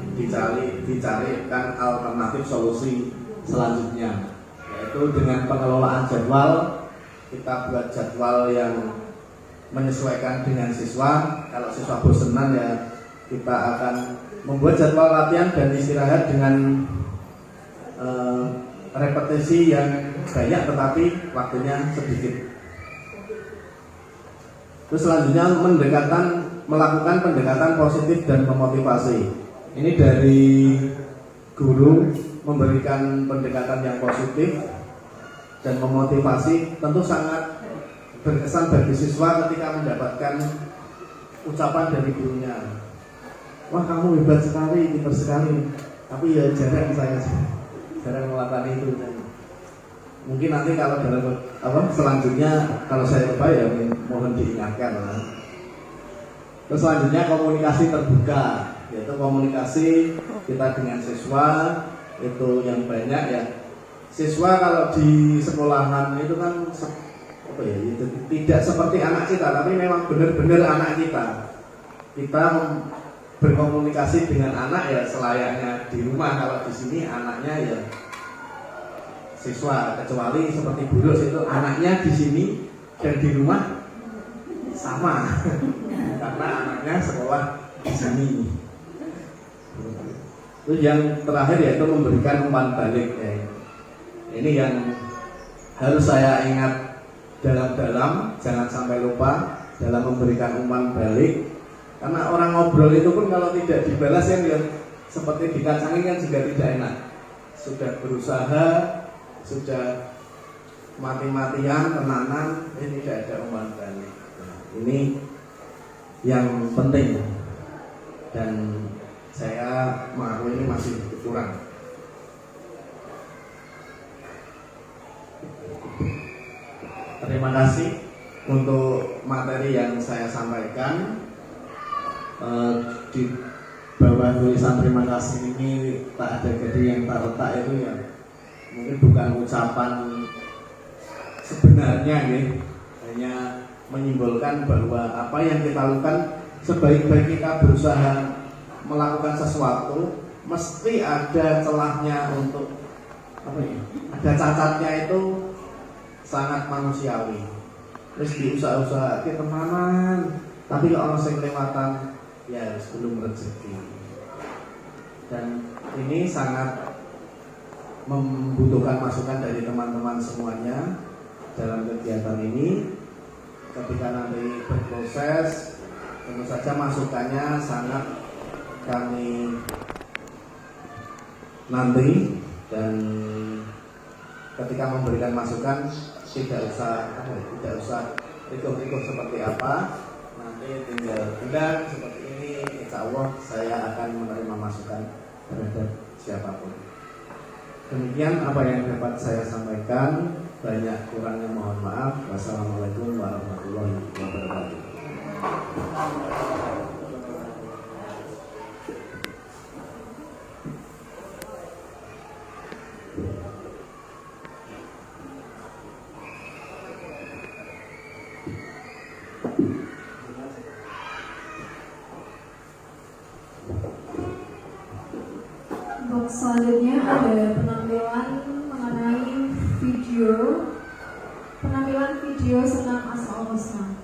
dicarikan alternatif solusi selanjutnya. Yaitu dengan pengelolaan jadwal, kita buat jadwal yang menyesuaikan dengan siswa. Kalau siswa bosenan ya kita akan membuat jadwal latihan dan istirahat dengan repetisi yang banyak tetapi waktunya sedikit. Terus selanjutnya melakukan pendekatan positif dan memotivasi. Ini dari guru memberikan pendekatan yang positif dan memotivasi, tentu sangat berkesan bagi siswa ketika mendapatkan ucapan dari gurunya. Wah, kamu hebat sekali, pintar sekali. Tapi ya jarang melakukan itu. Mungkin nanti kalau dalam selanjutnya kalau saya lupa ya mohon diingatkan. Terus selanjutnya komunikasi terbuka, yaitu komunikasi kita dengan siswa itu yang banyak ya. Siswa kalau di sekolahan itu kan itu tidak seperti anak kita, tapi memang benar-benar anak kita. Kita berkomunikasi dengan anak ya selayaknya di rumah. Kalau di sini anaknya ya siswa, kecuali seperti Burus itu anaknya di sini dan di rumah sama karena anaknya sekolah di sini. Terus yang terakhir yaitu memberikan umpan balik ya. Ini yang harus saya ingat dalam-dalam, jangan sampai lupa dalam memberikan umpan balik. Karena orang ngobrol itu pun kalau tidak dibalas yang seperti dikacangin kan juga tidak enak. Sudah berusaha, sudah mati-matian, tenanan, ini tidak ada umpan balik. Ini yang penting dan saya mengaku ini masih kurang. Terima kasih untuk materi yang saya sampaikan. Di bawah tulisan terima kasih ini tak ada garis yang tak letak itu ya mungkin bukan ucapan sebenarnya nih, hanya menyimbolkan bahwa apa yang kita lakukan sebaik-baik kita berusaha melakukan sesuatu mesti ada celahnya untuk ada cacatnya itu sangat manusiawi. Terus diusaha-usaha ke teman, tapi kalau orang yang kelewatan ya belum rezeki. Dan ini sangat membutuhkan masukan dari teman-teman semuanya dalam kegiatan ini. Ketika nanti berproses, tentu saja masukannya sangat kami nanti, dan ketika memberikan masukan tidak usah rikuk-rikuk seperti apa, nanti tinggal undang seperti ini, insya Allah saya akan menerima masukan terhadap siapapun. Demikian apa yang dapat saya sampaikan, banyak kurangnya mohon maaf. Wassalamualaikum warahmatullahi wabarakatuh. Untuk selanjutnya ada penampilan mengenai penampilan video senam Asmaul Husna.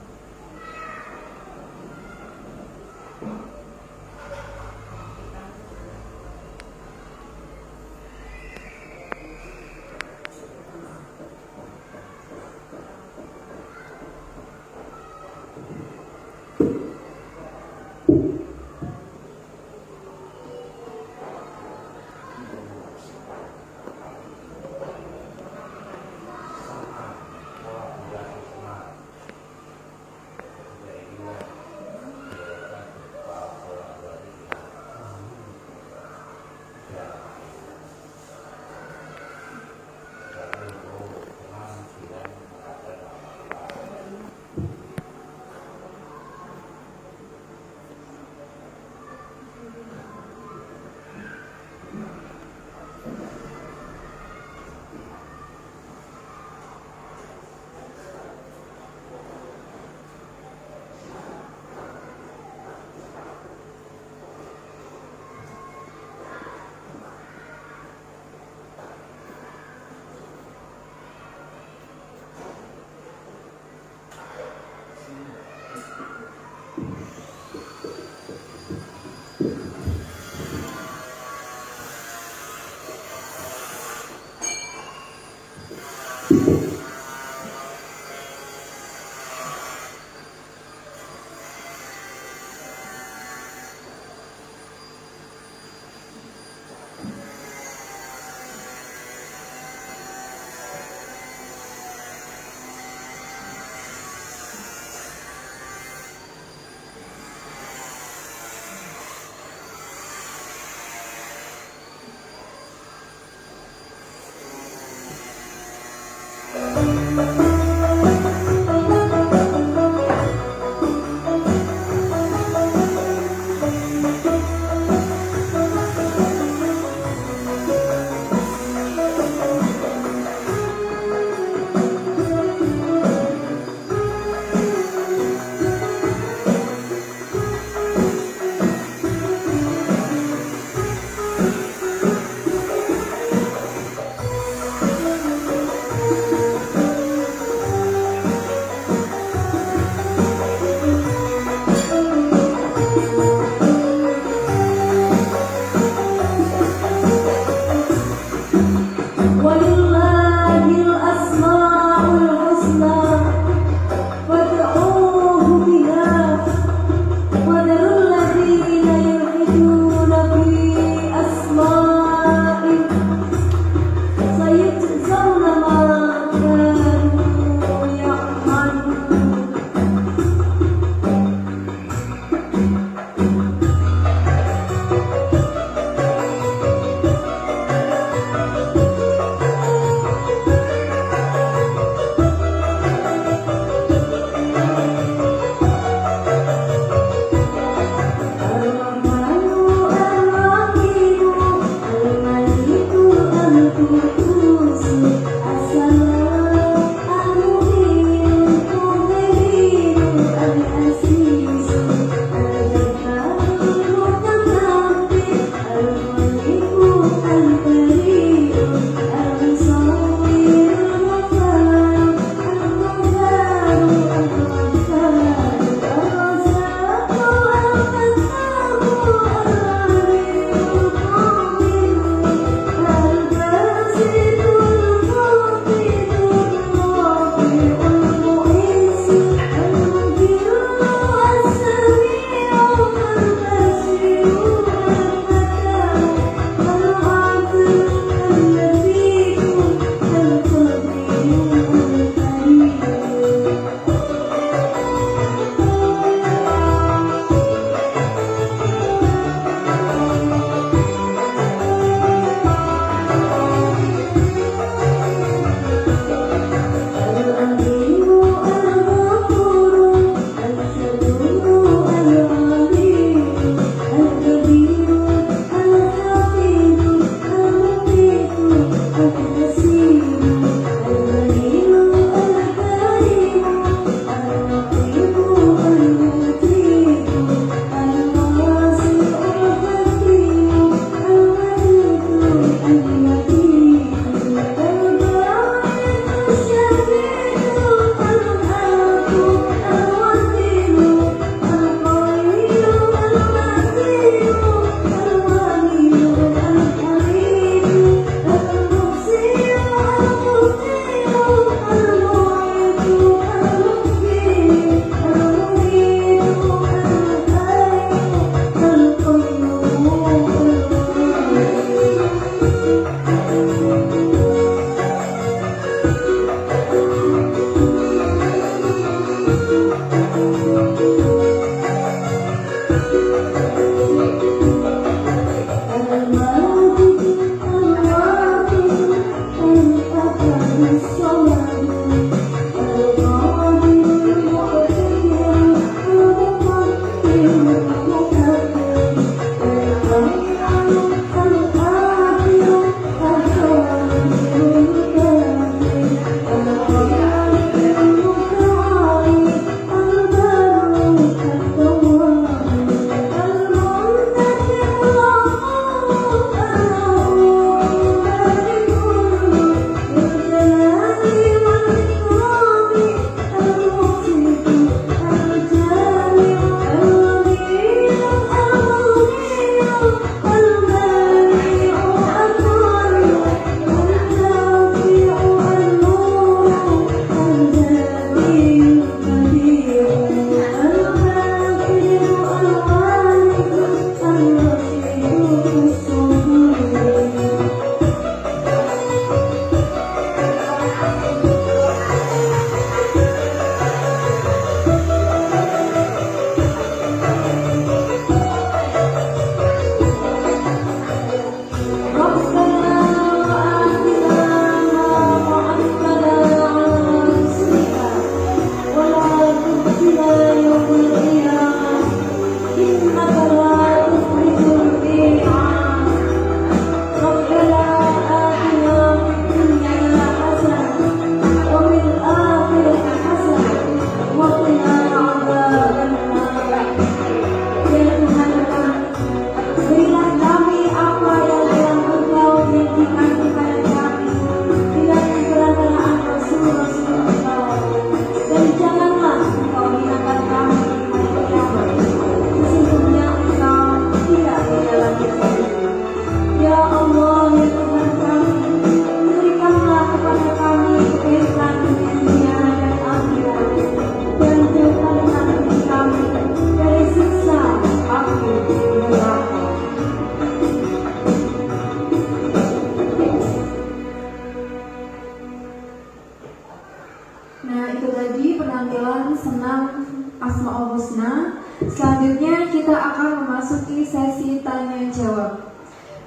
Selanjutnya kita akan memasuki sesi tanya jawab.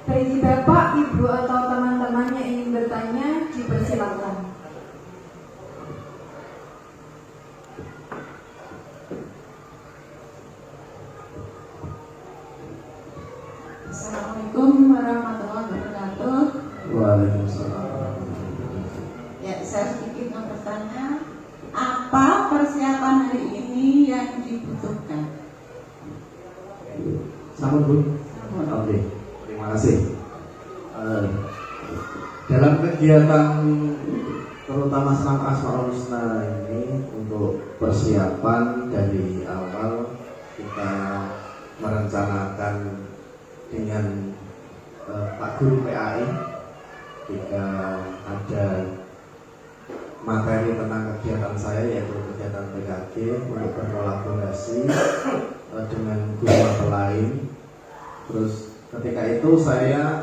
Bagi Bapak, Ibu atau teman-teman yang ingin bertanya, dipersilakan. Assalamualaikum warahmatullahi wabarakatuh. Waalaikumsalam. Ya, saya sedikit mau bertanya, apa persiapan hari ini yang dibutuhkan? Sambut Bu. Oke, terima kasih. Dalam kegiatan terutama senam Asmaul Husna ini, untuk persiapan dari awal kita merencanakan dengan Pak Guru PAI, jika ada materi tentang kegiatan saya yaitu kegiatan PKG untuk berkolaborasi dengan guru lain. Terus ketika itu saya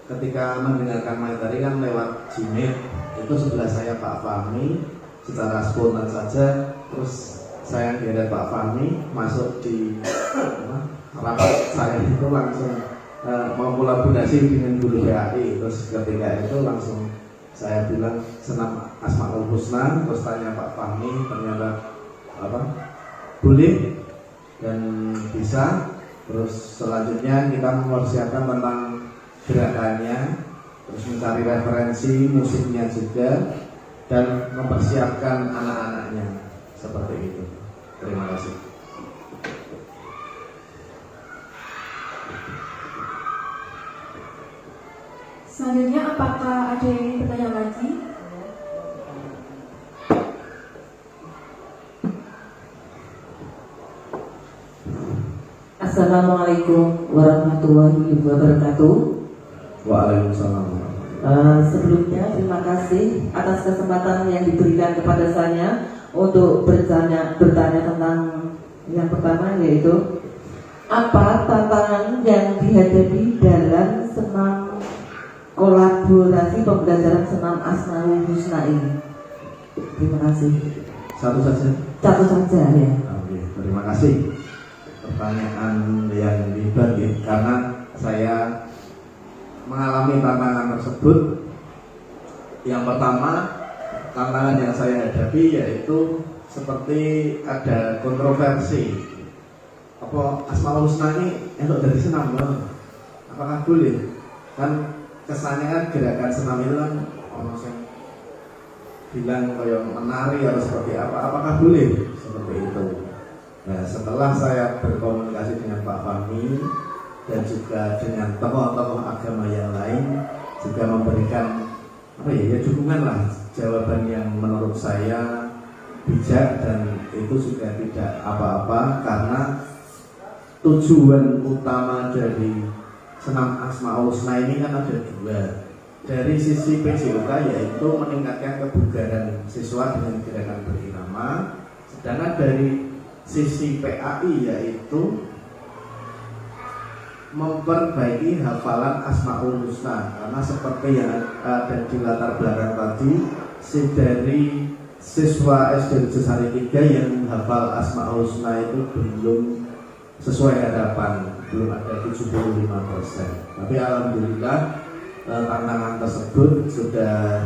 ketika mendengarkan materi kan lewat Gmail, itu sebelah saya Pak Fahmi, secara spontan saja terus saya kira Pak Fahmi masuk di rapat saya itu langsung mau kolaborasi dengan guru PAI. Terus ketika itu langsung saya bilang senam Asmaul Husna, terus tanya Pak Fahmi, ternyata boleh dan bisa. Terus selanjutnya kita mempersiapkan tentang gerakannya, terus mencari referensi musiknya juga, dan mempersiapkan anak-anaknya seperti itu. Terima kasih. Selanjutnya, apakah ada yang ingin bertanya lagi? Assalamualaikum warahmatullahi wabarakatuh. Waalaikumsalam. Sebelumnya terima kasih atas kesempatan yang diberikan kepada saya untuk bertanya tentang yang pertama, yaitu apa tantangan yang dihadapi dalam senam kolaborasi pembelajaran senam Asmaul Husna ini. Terima kasih. Satu saja. Satu saja ya. Oke, terima kasih. Pertanyaan yang dibagi karena saya mengalami tantangan tersebut. Yang pertama, tantangan yang saya hadapi yaitu seperti ada kontroversi. Apa Asmaul Husna ini untuk dari senam loh? Apakah boleh? Kan kesannya kan gerakan senam itu kan orang yang bilang kayak menari atau seperti apa? Apakah boleh seperti itu? Nah, setelah saya berkomunikasi dengan Pak Fahmi dan juga dengan tokoh-tokoh agama yang lain, juga memberikan dukungan lah, jawaban yang menurut saya bijak dan itu juga tidak apa-apa, karena tujuan utama dari senam Asmaul Husna ini kan ada dua. Dari sisi PJOK yaitu meningkatkan kebugaran siswa dengan gerakan berirama, sedangkan dari sisi PAI yaitu memperbaiki hafalan Asmaul Husna, karena seperti yang ada di latar belakang tadi, dari siswa SD Sari 3 yang hafal Asmaul Husna itu belum sesuai harapan, belum ada 75%. Tapi alhamdulillah tantangan tersebut sudah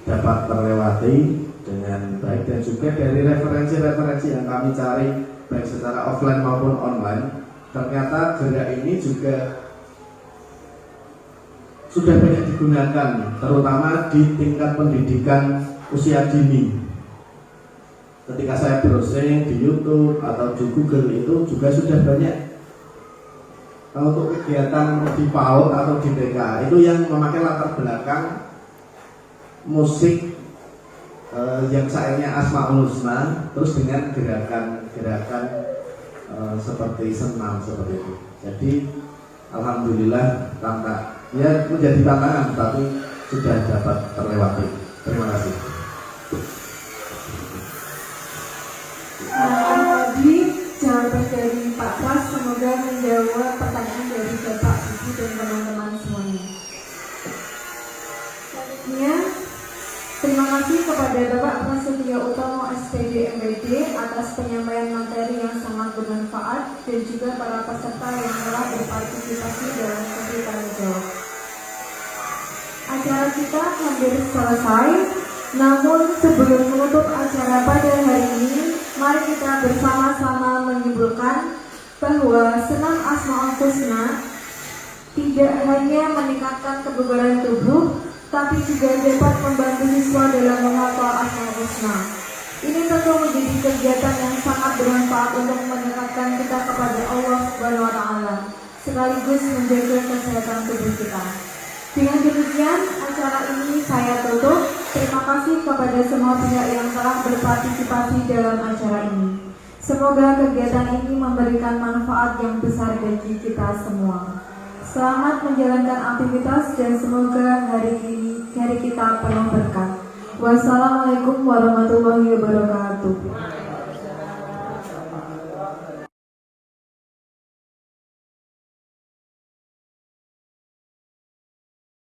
dapat terlewati dengan baik, dan juga dari referensi-referensi yang kami cari baik secara offline maupun online, ternyata gerak ini juga sudah banyak digunakan, terutama di tingkat pendidikan usia dini. Ketika saya browsing di YouTube atau di Google itu juga sudah banyak untuk kegiatan di PAUD atau di TK itu yang memakai latar belakang musik yang sayangnya Asmaul Husna, terus dengan gerakan-gerakan seperti senam seperti itu. Jadi alhamdulillah menjadi tantangan, tapi sudah dapat terlewati. Terima kasih. Tadi jawaban dari Pak Pras semoga menjawab pertanyaan dari Bapak, Ibu, dan teman-teman semuanya. Selanjutnya, terima kasih kasih kepada Bapak Prasetyo Utomo SPD MPD atas penyampaian materi yang sangat bermanfaat dan juga para peserta yang telah berpartisipasi dalam sesi tanya jawab. Acara kita hampir selesai, namun sebelum menutup acara pada hari ini, mari kita bersama-sama menyimpulkan bahwa senam Asmaul Husna tidak hanya meningkatkan kebugaran tubuh, tapi juga dapat membantu siswa dalam menghafal Asmaul Husna. Ini tentu menjadi kegiatan yang sangat bermanfaat untuk mendekatkan kita kepada Allah Subhanahu wa Ta'ala, sekaligus menjaga kesehatan tubuh kita. Dengan demikian, acara ini saya tutup. Terima kasih kepada semua pihak yang telah berpartisipasi dalam acara ini. Semoga kegiatan ini memberikan manfaat yang besar bagi kita semua. Selamat menjalankan aktivitas dan semoga hari kita penuh berkah. Wassalamualaikum warahmatullahi wabarakatuh.